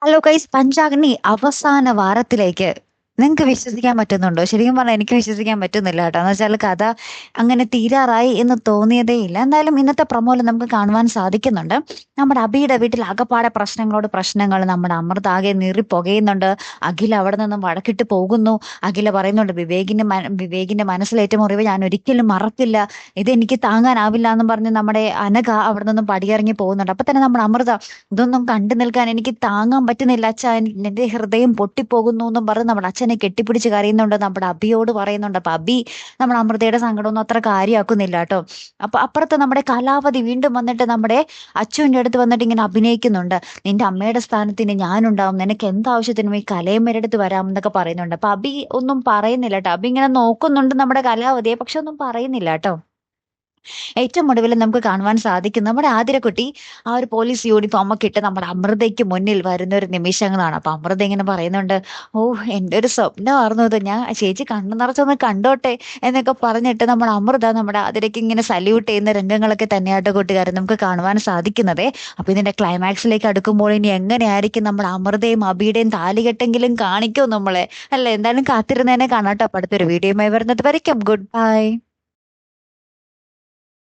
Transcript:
Hello guys, Panchagni അവസാന വാരത്തിലേക്ക് നിങ്ങൾക്ക് വിശ്വസിക്കാൻ പറ്റുന്നുണ്ടോ? ശരിക്കും പറഞ്ഞാൽ എനിക്ക് വിശ്വസിക്കാൻ പറ്റുന്നില്ല കേട്ടോ. എന്ന് വെച്ചാൽ കഥ അങ്ങനെ തീരാറായി എന്ന് തോന്നിയതേ ഇല്ല. എന്തായാലും ഇന്നത്തെ പ്രൊമോയിൽ നമുക്ക് കാണുവാൻ സാധിക്കുന്നുണ്ട്, നമ്മുടെ അബിയുടെ വീട്ടിൽ ആകപ്പാടെ പ്രശ്നങ്ങളോട് പ്രശ്നങ്ങൾ. നമ്മുടെ അമൃത ആകെ നീറി പുകയുന്നുണ്ട്. അഖില അവിടെ നിന്നും വഴക്കിട്ട് പോകുന്നു. അഖില പറയുന്നുണ്ട്, വിവേകിന്റെ മനസ്സിലേറ്റ മുറിവ് ഞാൻ ഒരിക്കലും മറക്കില്ല, ഇതെനിക്ക് താങ്ങാനാവില്ല എന്നും പറഞ്ഞ് നമ്മുടെ അനഘ അവിടെ നിന്നും പടിയിറങ്ങി പോകുന്നുണ്ട്. അപ്പൊ തന്നെ നമ്മുടെ അമൃത, ഇതൊന്നും കണ്ടു നിൽക്കാൻ എനിക്ക് താങ്ങാൻ പറ്റുന്നില്ല അച്ഛ, എന്റെ ഹൃദയം പൊട്ടിപ്പോകുന്നു എന്നും പറഞ്ഞ് നമ്മുടെ അച്ഛനെ കെട്ടിപ്പിടിച്ച് കരയുന്നുണ്ട്. നമ്മുടെ അബിയോട് പറയുന്നുണ്ട്. അപ്പൊ അബി നമ്മുടെ അമൃതയുടെ സങ്കടമൊന്നും അത്ര കാര്യമാക്കുന്നില്ല കേട്ടോ. അപ്പൊ അപ്പുറത്ത് നമ്മുടെ കലാവധി വീണ്ടും വന്നിട്ട് നമ്മുടെ അച്ഛൻ്റെ അടുത്ത് വന്നിട്ട് ഇങ്ങനെ അഭിനയിക്കുന്നുണ്ട്. നിന്റെ അമ്മയുടെ സ്ഥാനത്ത് ഇനി ഞാനുണ്ടാവും, നിനക്ക് എന്താവശ്യത്തിനും ഈ കലയമ്മയുടെ അടുത്ത് വരാം എന്നൊക്കെ പറയുന്നുണ്ട്. അപ്പൊ അബി ഒന്നും പറയുന്നില്ല കേട്ടോ. അബി ഇങ്ങനെ നോക്കുന്നുണ്ട് നമ്മുടെ കലാവധിയെ, പക്ഷെ ഒന്നും പറയുന്നില്ല കേട്ടോ. ഏറ്റവും ഒടുവിൽ നമുക്ക് കാണുവാൻ സാധിക്കും, നമ്മുടെ ആതിരക്കുട്ടി ആ ഒരു പോലീസ് യൂണിഫോം ഒക്കെ ഇട്ട് നമ്മുടെ അമൃതയ്ക്ക് മുന്നിൽ വരുന്ന ഒരു നിമിഷങ്ങളാണ്. അപ്പൊ അമൃത ഇങ്ങനെ പറയുന്നുണ്ട്, ഓ എൻ്റെ ഒരു സ്വപ്നമായിരുന്നു ഇത്, ഞാൻ ചേച്ചി കണ്ണു നിറച്ചൊന്ന് കണ്ടോട്ടെ എന്നൊക്കെ പറഞ്ഞിട്ട് നമ്മുടെ അമൃത നമ്മുടെ ആതിരയ്ക്ക് ഇങ്ങനെ സല്യൂട്ട് ചെയ്യുന്ന രംഗങ്ങളൊക്കെ തന്നെയായിട്ട് കൂട്ടുകാരൻ നമുക്ക് കാണുവാൻ സാധിക്കുന്നതേ. അപ്പൊ ഇതിന്റെ ക്ലൈമാക്സിലേക്ക് അടുക്കുമ്പോൾ ഇനി എങ്ങനെയായിരിക്കും നമ്മുടെ അമൃതയും അബിയുടെയും താലികെട്ടെങ്കിലും കാണിക്കും നമ്മളെ, അല്ലെ? എന്തായാലും കാത്തിരുന്നതിനെ കാണാട്ടോ. അപ്പൊ അടുത്തൊരു വീഡിയോയുമായി വരുന്നത് വരയ്ക്കും. Good bye.